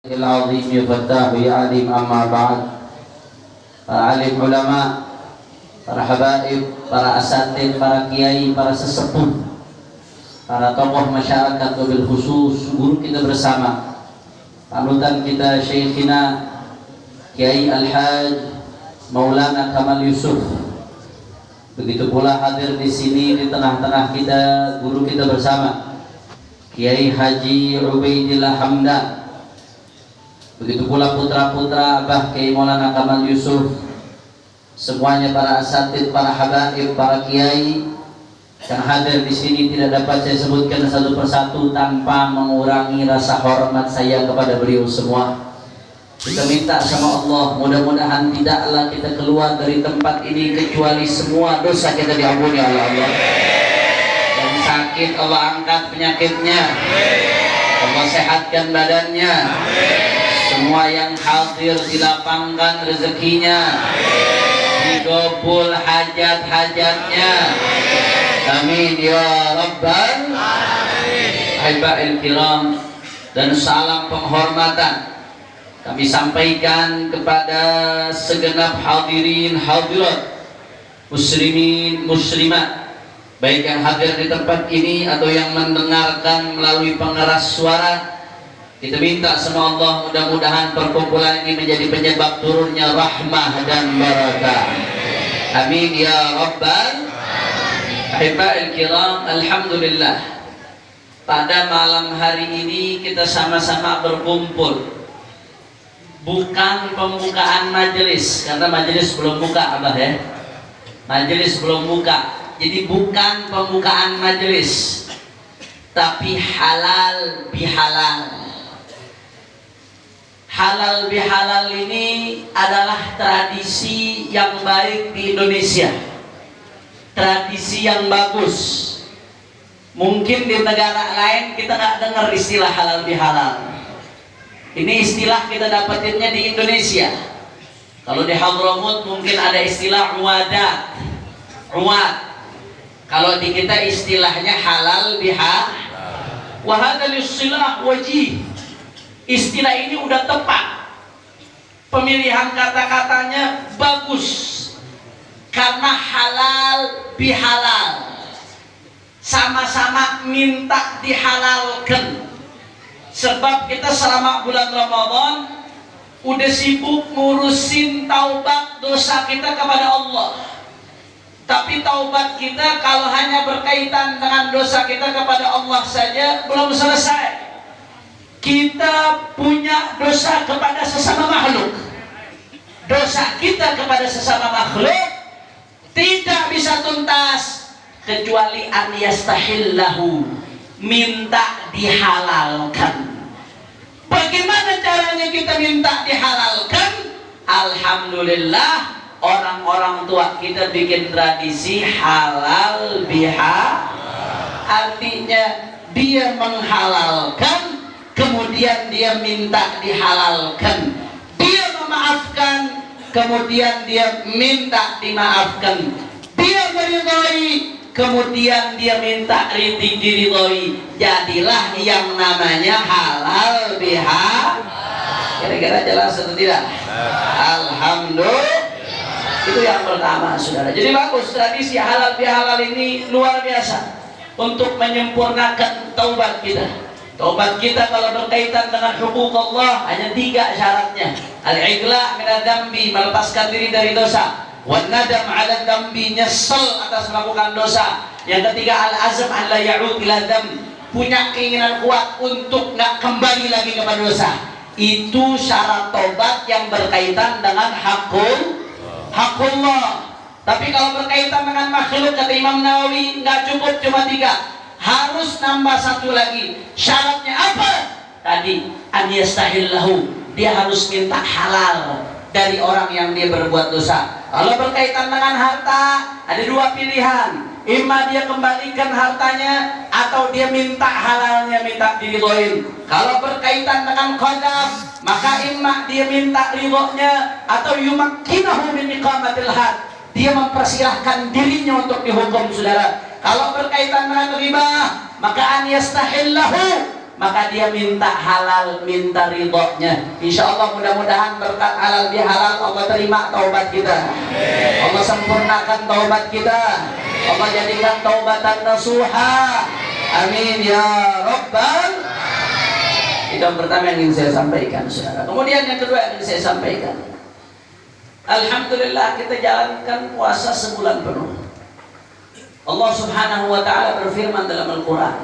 Al-Azim ya Fattah ya Alim, amma ba'd. Para alim ulama, para habaib, para asatid, para kiai, para sesepuh, para tokoh masyarakat, wabil khusus guru kita bersama, panutan kita Syekhina Kiai Al-Haj Maulana Kamal Yusuf. Begitu pula hadir di sini di tengah-tengah kita guru kita bersama Kiai Haji Ubaidillah Hamdan. Begitu pula putra-putra Abah Kiai Maulana Kamal Yusuf, semuanya para asatid, para habaib, para kiai yang hadir di sini tidak dapat saya sebutkan satu persatu tanpa mengurangi rasa hormat saya kepada beliau semua. Kita minta sama Allah, mudah-mudahan tidaklah kita keluar dari tempat ini kecuali semua dosa kita diampuni oleh Allah. Yang sakit Allah angkat penyakitnya, Allah sehatkan badannya. Semua yang hadir dilapangkan rezekinya, dikabul hajat-hajatnya. Amin ya Rabbal Alamin. Kiram, dan salam penghormatan kami sampaikan kepada segenap hadirin hadirat, muslimin muslimat, baik yang hadir di tempat ini atau yang mendengarkan melalui pengeras suara. Kita minta sama Allah, mudah-mudahan perkumpulan ini menjadi penyebab turunnya rahmah dan barakah. Amin ya Rabbal Alamin. Kiram, alhamdulillah, pada malam hari ini kita sama-sama berkumpul, bukan pembukaan majelis, karena majelis belum buka, Abah ya. Majelis belum buka, jadi bukan pembukaan majelis, tapi halal bihalal. Halal bihalal ini adalah tradisi yang baik di Indonesia, tradisi yang bagus. Mungkin di negara lain kita nggak dengar istilah halal bihalal. Ini istilah kita dapatinnya di Indonesia. Kalau di Hadramut mungkin ada istilah uwadat, uwad. Kalau di kita istilahnya halal bihalal. Wa hadzal istilah wajib. Istilah ini udah tepat, pemilihan kata-katanya bagus, karena halal bihalal, sama-sama minta dihalalkan. Sebab kita selama bulan Ramadan udah sibuk ngurusin taubat dosa kita kepada Allah, tapi taubat kita kalau hanya berkaitan dengan dosa kita kepada Allah saja belum selesai. Kita punya dosa kepada sesama makhluk. Dosa kita kepada sesama makhluk tidak bisa tuntas kecuali an yastahillahu, minta dihalalkan. Bagaimana caranya kita minta dihalalkan? Alhamdulillah, orang-orang tua kita bikin tradisi halal bihalal. Artinya dia menghalalkan, kemudian dia minta dihalalkan. Dia memaafkan, kemudian dia minta dimaafkan. Dia meridhai, kemudian dia minta diridhai. Jadilah yang namanya halal bihalal. Kira-kira jelas atau tidak? Alhamdulillah. Itu yang pertama, saudara. Jadi bagus, tradisi halal bihalal ini luar biasa untuk menyempurnakan taubat kita. Taubat kita kalau berkaitan dengan hukuk Allah hanya 3 syaratnya. Al-iqla' minadz dzambi, melepaskan diri dari dosa. Wan nadam 'ala dzambi, nyesel atas melakukan dosa. Yang ketiga, al-azm an la ya'ud ila dzamb, punya keinginan kuat untuk nggak kembali lagi kepada dosa. Itu syarat taubat yang berkaitan dengan hakullah. Tapi kalau berkaitan dengan makhluk, kata Imam Nawawi, nggak cukup cuma 3. Harus nambah 1 lagi. Syaratnya apa? Tadi an yastahillahu, dia harus minta halal dari orang yang dia berbuat dosa. Kalau berkaitan dengan harta, ada 2 pilihan. Imma dia kembalikan hartanya, atau dia minta halalnya, minta diridhoin. Kalau berkaitan dengan qadam, maka imma dia minta ridhonya, atau yumakkinahu min iqamatil had, dia mempersilahkan dirinya untuk dihukum, saudara. Kalau berkaitan dengan riba, maka an yastahillahu, maka dia minta halal, minta ridhonya. Insya Allah mudah-mudahan berkat halal bihalal Allah terima taubat kita, Allah sempurnakan taubat kita, Allah jadikan taubatan nasuha. Amin ya Rabbal. Itu yang pertama yang ingin saya sampaikan, saudara. Kemudian yang kedua yang ingin saya sampaikan, alhamdulillah kita jalankan puasa sebulan penuh. Allah subhanahu wa ta'ala berfirman dalam Al-Quran,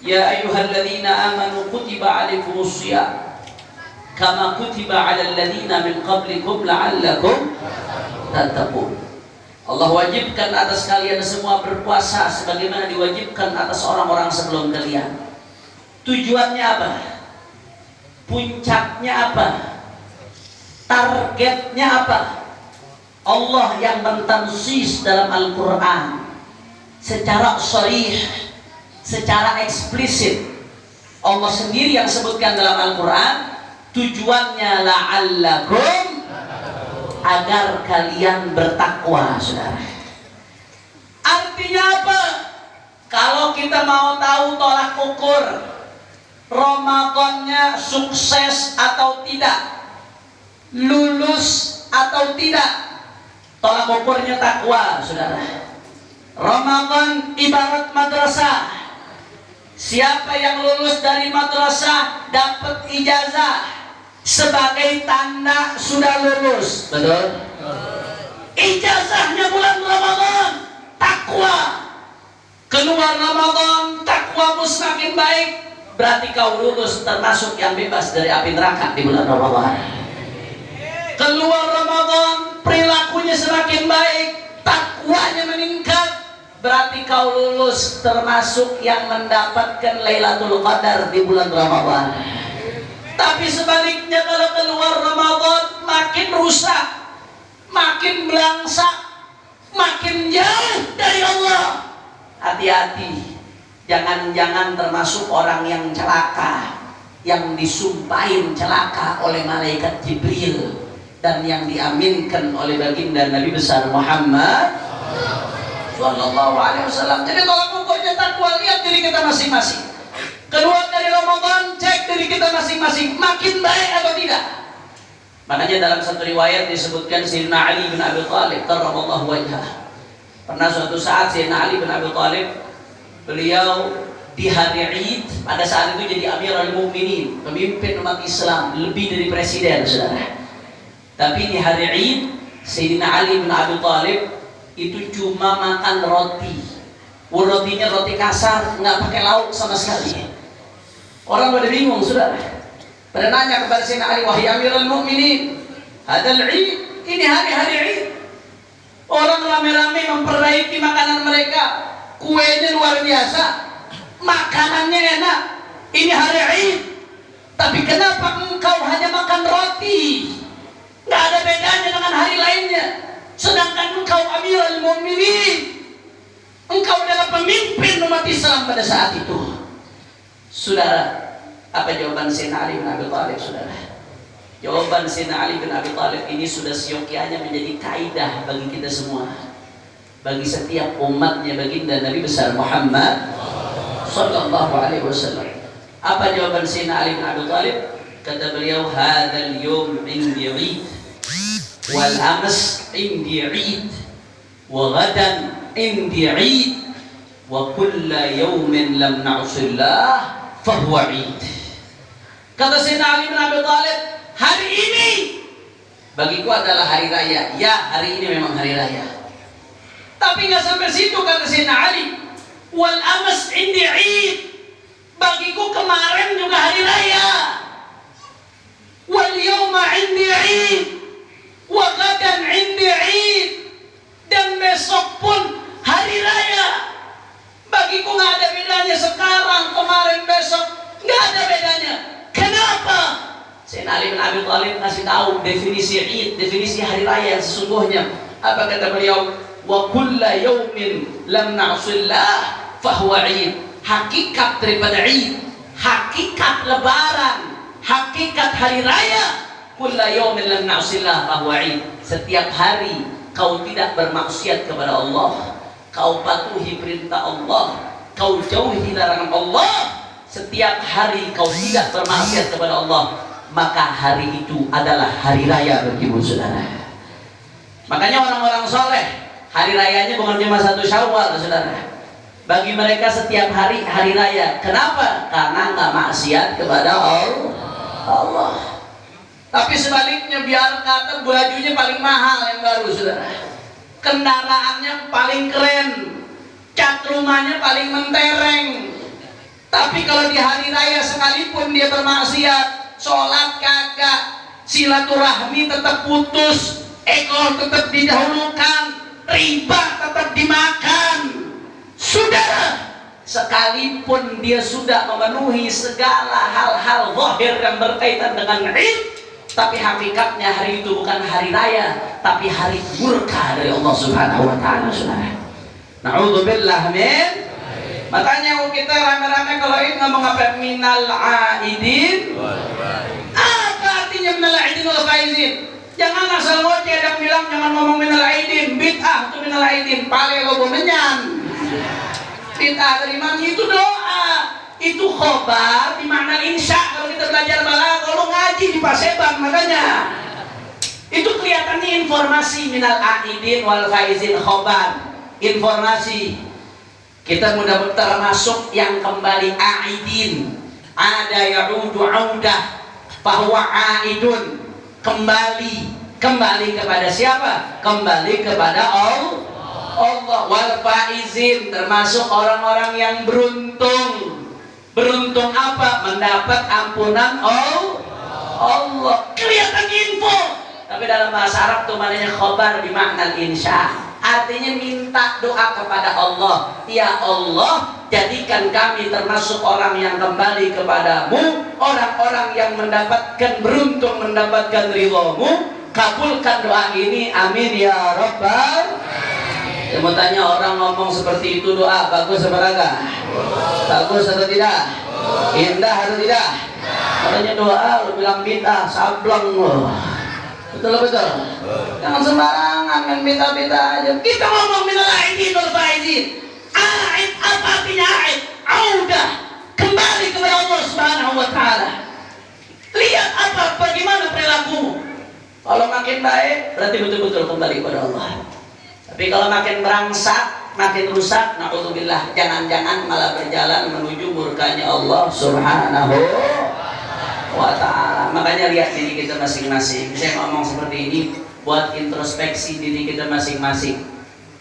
ya ayyuhalladzina amanu kutiba alaikumus shiyam kama kutiba alal ladzina min qablikum la'allakum tattaqun. Allah wajibkan atas kalian semua berpuasa sebagaimana diwajibkan atas orang-orang sebelum kalian. Tujuannya apa? Puncaknya apa? Targetnya apa? Allah yang mentansis dalam Al-Quran secara sharih, secara eksplisit. Allah sendiri yang sebutkan dalam Al-Quran, tujuannya la'allakum, agar kalian bertakwa, saudara. Artinya apa? Kalau kita mau tahu tolak ukur Ramadannya sukses atau tidak, lulus atau tidak, tolak ukurnya takwa, saudara. Ramadan ibarat madrasah. Siapa yang lulus dari madrasah dapat ijazah sebagai tanda sudah lulus. Betul? Ijazahnya bulan Ramadan, takwa. Keluar Ramadan, takwamu semakin baik, berarti kau lulus termasuk yang bebas dari api neraka di bulan Ramadan. Keluar Ramadan, perilakunya semakin baik, takwanya meningkat, berarti kau lulus termasuk yang mendapatkan Lailatul Qadar di bulan Ramadan. Tapi sebaliknya, kalau keluar Ramadan makin rusak, makin belangsak, makin jauh dari Allah, hati-hati, jangan-jangan termasuk orang yang celaka, yang disumpahin celaka oleh malaikat Jibril dan yang diaminkan oleh baginda Nabi besar Muhammad Sallallahu Alaihi Wasallam. Jadi tolak ukurnya takwa, lihat diri kita masing-masing. Keluar dari Ramadan, cek diri kita masing-masing, makin baik atau tidak. Makanya dalam satu riwayat disebutkan Sayyidina Ali bin Abi Thalib karramallahu wajhah, pernah suatu saat Sayyidina Ali bin Abi Thalib, beliau di hari Id, pada saat itu jadi Amirul Mukminin, pemimpin umat Islam, lebih dari presiden, saudara. Tapi di hari Id, Sayyidina Ali bin Abi Thalib itu cuma makan roti. Rotinya roti kasar, nggak pakai lauk sama sekali. Orang pada bingung, saudara. Pada nanya kepada Sayyidina Ali, wahai Amirul Mukminin, hadal Id, ini hari-hari Id. Orang rame-rame memperbaiki makanan mereka, kuenya luar biasa, makanannya enak. Ini hari Id, tapi kenapa engkau hanya makan roti? Nggak ada bedanya dengan hari lainnya. Sedangkan engkau Amirul Mukminin, engkau adalah pemimpin umat Islam pada saat itu. Saudara, apa jawaban Sayyidina Ali bin Abi Thalib, saudara? Jawaban Sayyidina Ali bin Abi Thalib ini sudah seyogyanya menjadi kaidah bagi kita semua, bagi setiap umatnya baginda Nabi besar Muhammad Sallallahu Alaihi Wasallam. Apa jawaban Sayyidina Ali bin Abi Thalib? Kata beliau, hadzal yawm indi 'id wal ams indi 'id wa ghadan indi 'id wa kullu yawmin lam na'sillah fahuwa 'id. Kata Sayyidina Ali bin Abi Thalib, hari ini bagiku adalah hari raya. Ya, hari ini memang hari raya. Tapi nggak sampai situ, kata Sayyidina Ali. Wal ams indi 'id, bagiku kemarin juga hari raya. Wal yawma indi 'id wa ghadan indi 'id, dan besok pun hari raya. Bagiku nggak ada bedanya sekarang, kemarin, besok, nggak ada bedanya. Kenapa? Sayyidina Ali bin Abi Thalib ngasih tahu definisi Id, definisi hari raya yang sesungguhnya. Apa kata beliau? Wa kullu yawmin lam na'sillah fahuwa 'id. Hakikat daripada Id, hakikat lebaran, hakikat hari raya, kullu yawmin lam na'sillah fahuwa 'id. Setiap hari kau tidak bermaksiat kepada Allah, kau patuhi perintah Allah, kau jauhi larangan Allah, setiap hari kau tidak bermaksiat kepada Allah, maka hari itu adalah hari raya bagimu, saudara. Makanya orang-orang soleh hari rayanya bukan cuma 1 Syawal, saudara. Bagi mereka setiap hari hari raya. Kenapa? Karena nggak maksiat kepada Allah. Tapi sebaliknya, biar kata bajunya paling mahal yang baru, saudara, kendaraannya paling keren, cat rumahnya paling mentereng, tapi kalau di hari raya sekalipun dia bermaksiat, sholat kagak, silaturahmi tetap putus, ekor tetap didahulukan, riba tetap dimakan. Saudara, sekalipun dia sudah memenuhi segala hal-hal zahir yang berkaitan dengan Id, tapi hakikatnya hari itu bukan hari raya, tapi hari murka dari Allah Subhanahu wa taala, saudara. Na'udzubillah min. Makanya kita rame-rame kalau Id ngomong apa? Minal aidin. Apa artinya minal aidin wal faizin? Jangan asal ngoceh dan bilang jangan ngomong minal aidin, bid'ah itu minal aidin, pale logo menyan. Bid'ah dari mana? Itu doa, itu khobar di makna insya. Kalau kita belajar balaghah, kalau ngaji di Paseban, makanya itu kelihatannya informasi. Minal aidin wal faizin khobar, informasi. Kita mudah-mudahan termasuk yang kembali aidin. Ada ya'udu audah, bahwa aidun kembali kepada siapa? Kembali kepada Allah. Wal faizin, termasuk orang-orang yang beruntung. Beruntung apa? Mendapat ampunan Allah. Kelihatan info. Tapi dalam bahasa Arab tuh maknanya khobar bimakna insya. Artinya minta doa kepada Allah. Ya Allah, jadikan kami termasuk orang yang kembali kepadamu, orang-orang yang beruntung mendapatkan ridhamu. Kabulkan doa ini, amin ya rabbal. Saya mau tanya, orang ngomong seperti itu doa bagus apa enggak? Bagus atau tidak? Indah atau tidak? Katanya doa lu bilang bid'ah, sableng lu. Betul? Jangan sembarangan main bid'ah aja. Kita ngomong minal aidin wal faizin. Aid, apa artinya aid? Audah, kembali kepada Allah Subhanahu wa taala. Lihat bagaimana perilakumu. Kalau makin baik berarti betul-betul kembali kepada Allah. Tapi kalau makin merangsak, makin rusak, na'udzubillah, jangan-jangan malah berjalan menuju murkanya Allah Subhanahu wa ta'ala. Makanya lihat diri kita masing-masing. Saya ngomong seperti ini buat introspeksi diri kita masing-masing.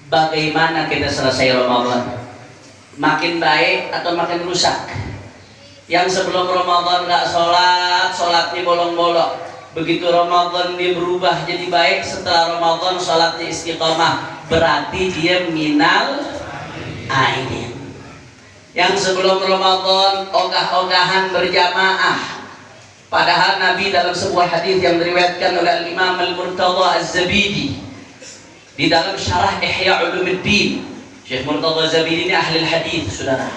Bagaimana kita selesai Ramadan? Makin baik atau makin rusak? Yang sebelum Ramadan nggak sholat, sholatnya bolong-bolong. Begitu Ramadan dia berubah jadi baik, setelah Ramadan sholatnya istiqomah, berarti dia minal aidin. Yang sebelum Ramadan ogah-ogahan berjamaah, padahal Nabi dalam sebuah hadis yang diriwayatkan oleh Imam Al-Murtadha Az-Zabidi di dalam syarah Ihya Ulumuddin, Syekh Murtadha Az-Zabidi ini ahli hadis, saudara.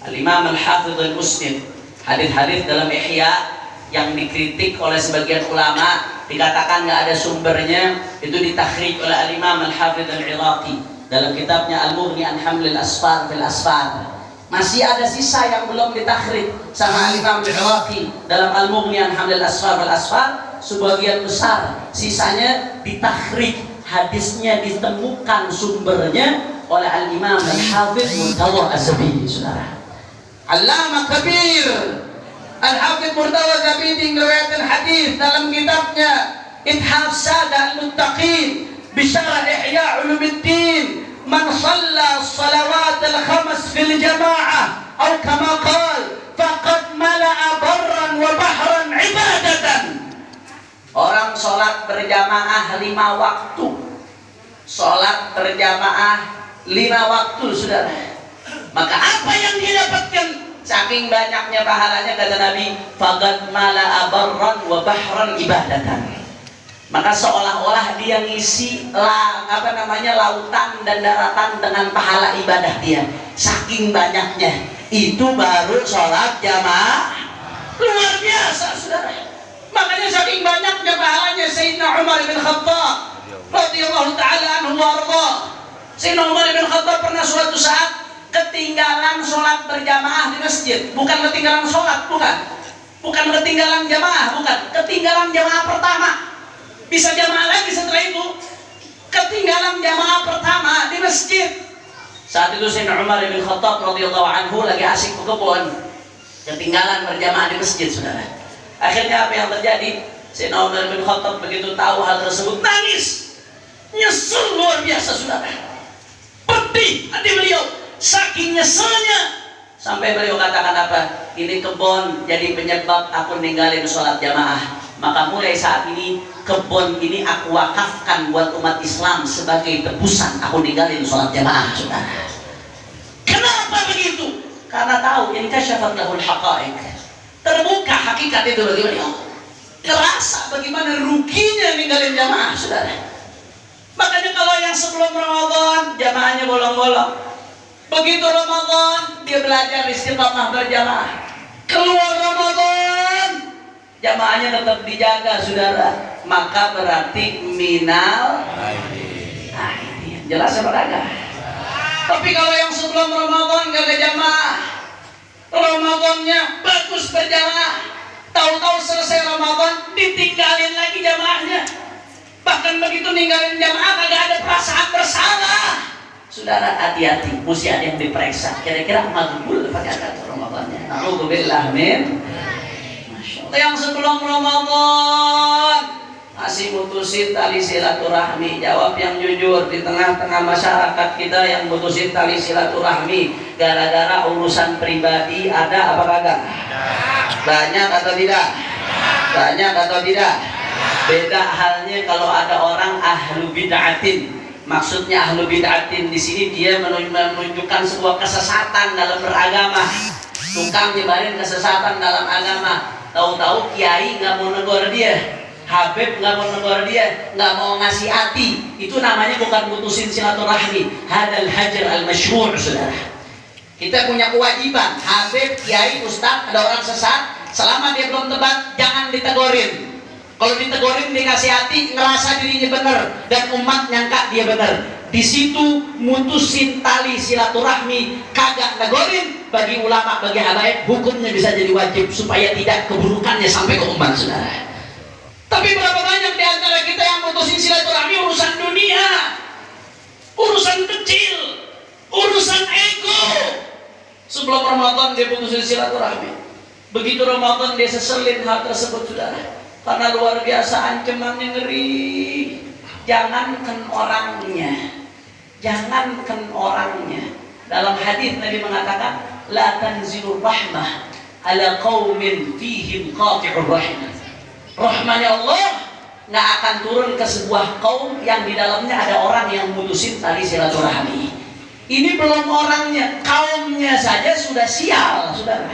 Al-Imam Al-Hafidh Al-Muslim, hadis-hadis dalam Ihya yang dikritik oleh sebagian ulama, dikatakan nggak ada sumbernya, itu ditakhrij oleh Al-Imam Al-Hafidh Al-Iraqi dalam kitabnya Al-Mughni an Hamlil Asfar fil Asfar. Masih ada sisa yang belum ditakhrij sama Al-Imam Al-Iraqi dalam Al-Mughni an Hamlil Asfar fil Asfar. Sebagian besar sisanya ditakhrij, hadisnya ditemukan sumbernya oleh Al-Imam Al-Hafidh Murtadha Az-Zabidi, saudara. Allamah kabir Al-Hafidh Murtadha Az-Zabidi meriwayatkan hadis dalam kitabnya Ithaf Sada Al-Muttaqin bisyarah Ihya Ulumuddin, man shalla salawat al-khamas fil jama'ah atau kama qala faqad mala'a barran wa bahran ibadatan. Orang sholat berjamaah 5 waktu, sholat berjamaah 5 waktu, saudara, maka apa yang dia dapatkan? Saking banyaknya pahalanya, kata Nabi, faqad mala'a barran wa bahran ibadatan. Maka seolah-olah dia ngisi lautan dan daratan dengan pahala ibadah dia. Saking banyaknya. Itu baru sholat jamaah. Luar biasa, saudara. Makanya saking banyaknya pahalanya Sayyidina Umar bin Khattab radhiyallahu ta'ala anhu wa arda. Sayyidina Umar bin Khattab pernah suatu saat ketinggalan sholat berjamaah di masjid. Bukan ketinggalan sholat, bukan ketinggalan jamaah, bukan ketinggalan jamaah pertama. Bisa jamaah lagi setelah itu. Ketinggalan jamaah pertama di masjid. Saat itu Sayyidina Umar bin Khattab radhiyallahu anhu lagi asik berkebun, ketinggalan berjamaah di masjid, saudara. Akhirnya apa yang terjadi? Sayyidina Umar bin Khattab begitu tahu hal tersebut nangis, nyesel luar biasa, saudara. Pedih hati beliau, saking nyeselnya sampai beliau katakan apa? Ini kebun jadi penyebab aku ninggalin sholat jamaah. Maka mulai saat ini kebun ini aku wakafkan buat umat Islam sebagai tebusan aku ninggalin sholat jamaah, saudara. Kenapa begitu? Karena tahu ini kasyafat lahul haqa'iq, terbuka hakikat itu bagi beliau. Terasa bagaimana ruginya ninggalin jamaah, saudara. Makanya kalau yang sebelum Ramadan jamaahnya bolong-bolong, begitu Ramadan dia belajar istiqamah berjamaah. Keluar Ramadan jamaahnya tetap dijaga, saudara. Maka berarti minal aidin. Jelas apa kagak? Tapi kalau yang sebelum Ramadan gak jamaah, Ramadannya bagus berjamaah, tahu-tahu selesai Ramadan ditinggalin lagi jamaahnya. Bahkan begitu ninggalin jamaah kagak ada perasaan bersalah. Saudara, hati-hati, mesti ada yang diperiksa. Kira-kira makbul apa kagak Ramadannya? Na'udzubillah min. Masya Allah. Yang sebelum Ramadan masih mutusin tali silaturahmi. Jawab yang jujur. Di tengah-tengah masyarakat kita yang mutusin tali silaturahmi gara-gara urusan pribadi ada apa kagak? Banyak atau tidak? Banyak atau tidak? Beda halnya kalau ada orang ahlu bid'atin. Maksudnya ahlu bid'atin di sini dia menunjukkan sebuah kesesatan dalam beragama. Tukang nyebarin kesesatan dalam agama. Tahu-tahu kiai nggak mau negor dia, Habib nggak mau negor dia, nggak mau ngasih hati. Itu namanya bukan putusin silaturahmi. Hadal hajar al masyhur, saudara. Kita punya kewajiban. Habib, kiai, ustaz, ada orang sesat, selama dia belum tebat jangan ditegorin. Kalau ditegorin dikasih hati, ngerasa dirinya benar dan umat nyangka dia benar. Di situ mutusin tali silaturahmi, kagak negorin. Bagi ulama, bagi habaib, hukumnya bisa jadi wajib supaya tidak keburukannya sampai ke umat, saudara. Tapi berapa banyak di antara kita yang mutusin silaturahmi urusan dunia, urusan kecil, urusan ego. Sebelum Ramadan dia putusin silaturahmi, begitu Ramadan dia seselin hal tersebut, saudara. Karena luar biasa ancamannya ngeri. Jangankan orangnya, jangankan orangnya. Dalam hadis Nabi mengatakan, la tanzilur rahmah ala qaumin fihim qati'ur rahim. Rahmanya Allah nggak akan turun ke sebuah kaum yang di dalamnya ada orang yang mutusin tali silaturahmi. Ini belum orangnya, kaumnya saja sudah sial, saudara.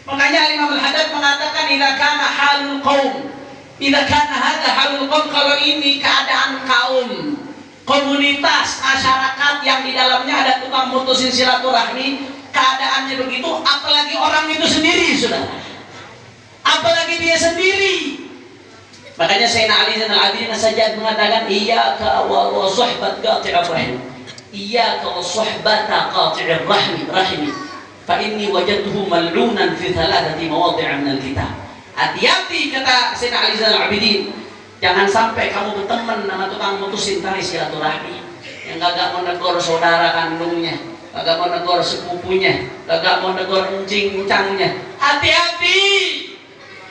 Makanya Imam Al-Haddad mengatakan idza kana halul qaum, idza kana hadza halul qaum, kalau ini keadaan kaum, komunitas, masyarakat yang di dalamnya ada tukang mutusin silaturahmi, keadaannya begitu, apalagi orang itu sendiri, saudara. Apalagi dia sendiri. Makanya Sayyidina Ali Zainal Abidin As-Sajjad mengatakan iyyaka wa suhbat qati'ir rahim. Iyyaka wa suhbata qati'ir rahim. Fa inni wajadtuhu mal'unan fi thalathati mawadhi' min al-kitab. Hati-hati, kata Sayyidina Ali Zainal Abidin, jangan sampai kamu berteman sama tukang mutusin tali silaturahmi yang kagak mau negor saudara kandungnya, kagak mau negor sepupunya, kagak mau negor encing-encangnya. Hati-hati.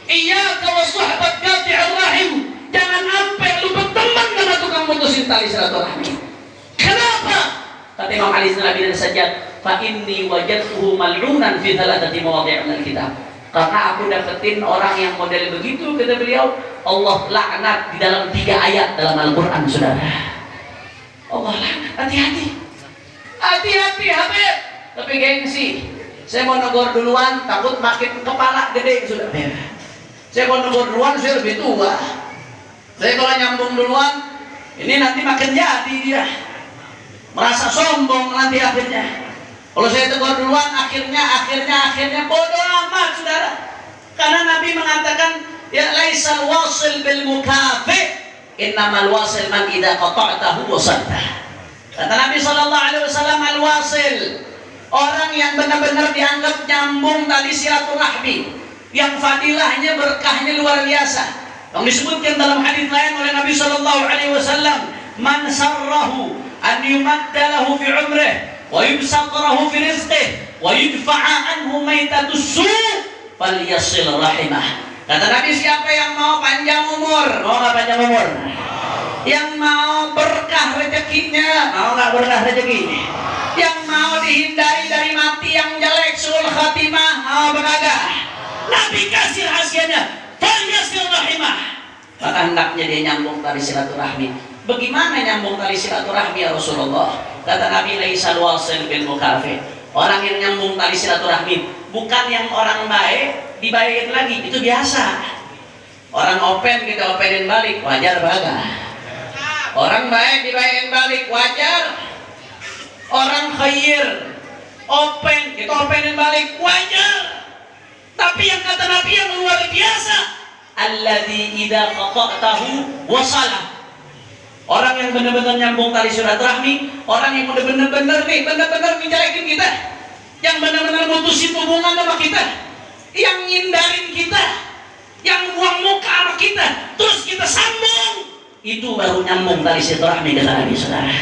Iyyaka wa suhbat qati'ir rahim. Jangan sampai lu berteman sama tukang mutusin tali silaturahmi. Kenapa? Kata Imam Ali Zainal Abidin As-Sajjad, fa inni wajadtuhu mal'unan fi thalathati mawadhi' min al-kitab. Karena aku dapetin orang yang model begitu, kata beliau, Allah laknat di dalam 3 ayat dalam Al-Quran, saudara. Allah laknat. Hati-hati, hati-hati, Habib. Tapi gengsi, saya mau negor duluan, takut makin kepala gede, saudara. Saya mau negor duluan, saya lebih tua. Saya kalau nyambung duluan, ini nanti makin jadi dia, merasa sombong nanti akhirnya. Kalau saya tegur duluan, akhirnya bodoh amat, saudara. Karena Nabi mengatakan, ya laisal wasil bil mukafi, innamal wasil man idza qata'tahu wasaltah. Kata Nabi sallallahu alaihi wasallam, al wasil, orang yang benar-benar dianggap nyambung tali silaturahmi, yang fadilahnya berkahnya luar biasa. Yang disebutkan dalam hadis lain oleh Nabi Shallallahu Alaihi Wasallam, man sarrahu an yumadda lahu fi umrih wa yubsatahu fi rizqih wa yudfa'a anhu maitatus su' falyasil rahimah. Kata Nabi, siapa yang mau panjang umur, mau nggak panjang umur? Yang mau berkah rezekinya, mau nggak berkah rezekinya? Yang mau dihindari dari mati yang jelek, suul khatimah, mau berkah? Nabi kasih rahasianya, falyasil rahimah. Maka hendaknya dia nyambung tali silaturahmi. Bagaimana nyambung tali silaturahmi ya Rasulullah? Kata Nabi, laisal wasil bil mukafi. Orang yang nyambung tali silaturahmi bukan yang orang baik dibayarin lagi, itu biasa. Orang open kita openin balik, wajar baga. Orang baik dibayarin balik, wajar. Orang khair open kita openin balik, wajar. Tapi yang kata Nabi yang luar biasa, alladzi idza qata'tahu wasalah. Orang yang benar-benar nyambung tali silaturahmi, orang yang benar-benar menjelekin kita, yang benar-benar mutusin hubungan sama kita, yang ngindarin kita, yang buang muka sama kita, terus kita sambung, itu baru nyambung tali silaturahmi kata Nabi, saudara.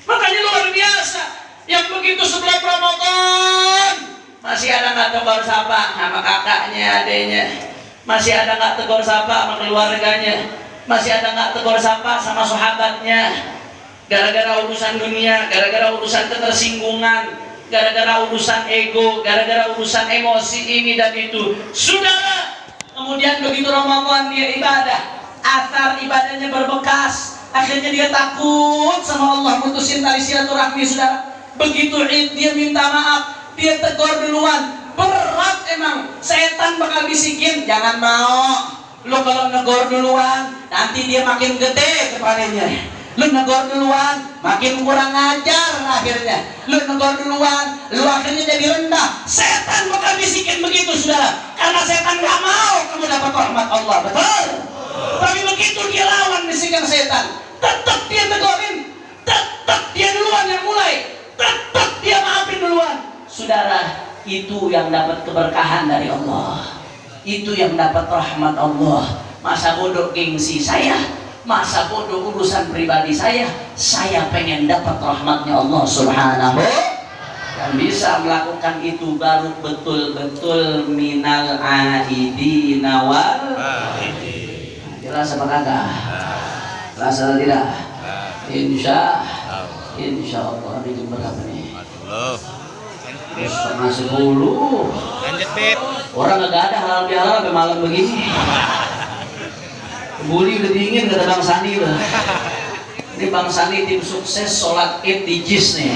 Makanya luar biasa, yang begitu sebelum Ramadan masih ada nggak tegur sapa sama kakaknya, adenya, masih ada nggak tegur sapa sama keluarganya, masih ada nggak tegur sapa sama sahabatnya, gara-gara urusan dunia, gara-gara urusan ketersinggungan, gara-gara urusan ego, gara-gara urusan emosi ini dan itu. Saudara, kemudian begitu Ramadan dia ibadah, athar ibadahnya berbekas, akhirnya dia takut sama Allah, putusin tali silaturahmi. Saudara, begitu Id dia minta maaf, dia tegur duluan, berat emang. Setan bakal bisikin, jangan mau, lu kalau negor duluan nanti dia makin gede kepalanya. Lu negor duluan makin kurang ajar akhirnya. Lu negor duluan, lu akhirnya jadi rendah. Setan bakal bisikin begitu, saudara, karena setan gak mau kamu dapat rahmat Allah, betul? Tapi begitu dia lawan bisikan setan, tetap dia tegurin, tetap dia duluan yang mulai, tetap dia maafin duluan. Saudara, itu yang dapat keberkahan dari Allah, itu yang dapat rahmat Allah. Masa bodoh gengsi saya, masa bodoh urusan pribadi saya pengen dapat rahmatnya Allah Subhanahu. Yang bisa melakukan itu baru betul-betul minal aidina wal. Jelas apa kagak? Jelas atau tidak? Insya Allah. Ini jam berapa nih? 9:30. Orang gak ada halal bihalal sampai malam begini. Buli udah dingin kata Bang Sandi lah. Ini Bang Sandi tim sukses sholat id di JIS nih.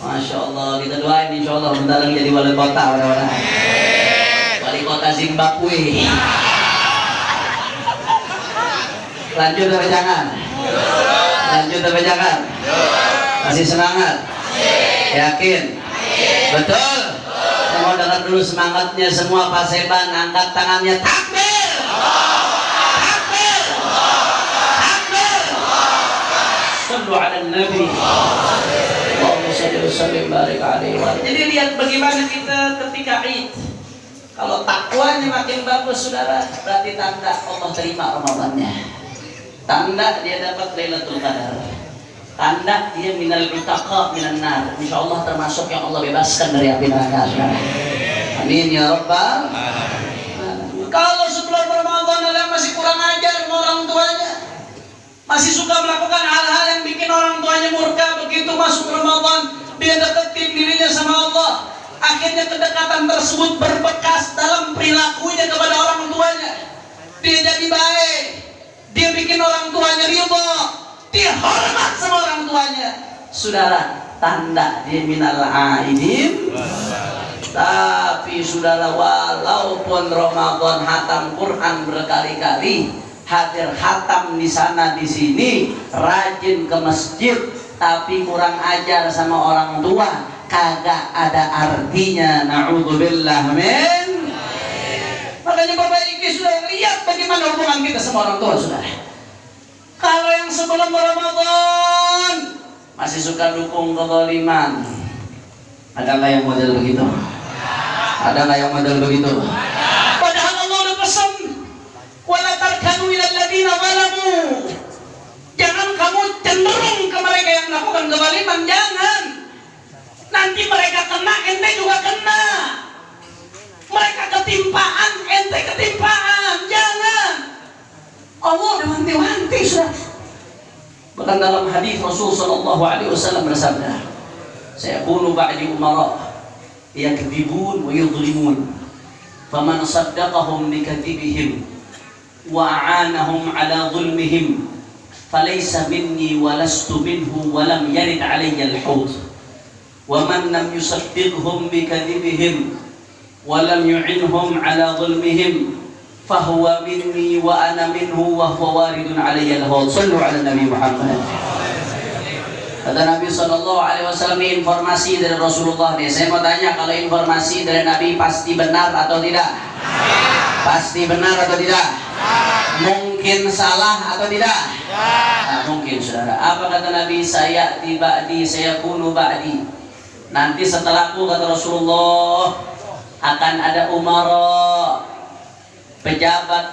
Masya Allah, kita doain insya Allah bentar lagi jadi wali kota, wali kota Zimbabwe. Lanjut apa jangan? Lanjut apa jangan? Masih semangat? Yakin? Betul? Saya mau dengar dulu semangatnya semua Paseban, angkat tangannya, takbir! Takbir! Takbir! Sallu ala Nabi. Allahumma shalli wa sallim barik alaihi. Jadi lihat bagaimana kita ketika Id. Kalau takwanya makin bagus, saudara, berarti tanda Allah terima Ramadannya. Tanda dia dapat Lailatul Qadar. Tanda dia minal utaqa minan nar. Insyaallah termasuk yang Allah bebaskan dari api neraka. Amin ya rabbal alamin. Kalau sebelum Ramadan ada masih kurang ajar sama orang tuanya, masih suka melakukan hal-hal yang bikin orang tuanya murka, begitu masuk Ramadan dia deketin dirinya sama Allah. Akhirnya kedekatan tersebut berbekas dalam perilakunya kepada orang tuanya. Dia jadi baik, dia bikin orang tuanya ridho, dia hormat sama orang tuanya. Saudara, tanda dia minal aidin. Tapi saudara, walaupun Ramadan hatam Quran berkali-kali, hadir hatam di sana di sini, rajin ke masjid, tapi kurang ajar sama orang tua, kagak ada artinya. Na'udzubillah min. Makanya Bapak Ibu sudah lihat bagaimana hubungan kita sama orang tua, saudara. Kalau yang sebelum Ramadan masih suka dukung kezaliman, Ada nggak yang model begitu? Ada nggak yang model begitu? Padahal Allah udah pesan, wala tarkanu ilal ladina zalamu. Jangan kamu cenderung ke mereka yang melakukan kezaliman, jangan. Nanti mereka kena, ente juga kena. Mereka ketimpaan, ente ketimpaan, jangan. Allah udah wanti-wanti sudah. Bahkan dalam hadis Rasul sallallahu alaihi wasallam bersabda, "Sayakunu ba'di umara yakdzibun wa yudhlimun, faman saddaqahum bikadzibihim wa a'anahum ala dhulmihim falaysa minni wa lastu minhu wa lam yarid alayya al-hawd wa man lam yusaddiqhum bikadzibihim wa lam yu'inhum ala dhulmihim fahuwa minni wa ana minhu wa huwa waridun alayya al-hawd." Sallu ala Nabi Muhammad. Kata Nabi SAW, ini informasi dari Rasulullah nih. Saya mau tanya, kalau informasi dari Nabi pasti benar atau tidak? Pasti benar atau tidak? Mungkin salah atau tidak? Nah, mungkin, saudara. Apa kata Nabi? Saya ba'di, saya kunu ba'di. Nanti setelahku, kata Rasulullah, akan ada umara, pejabat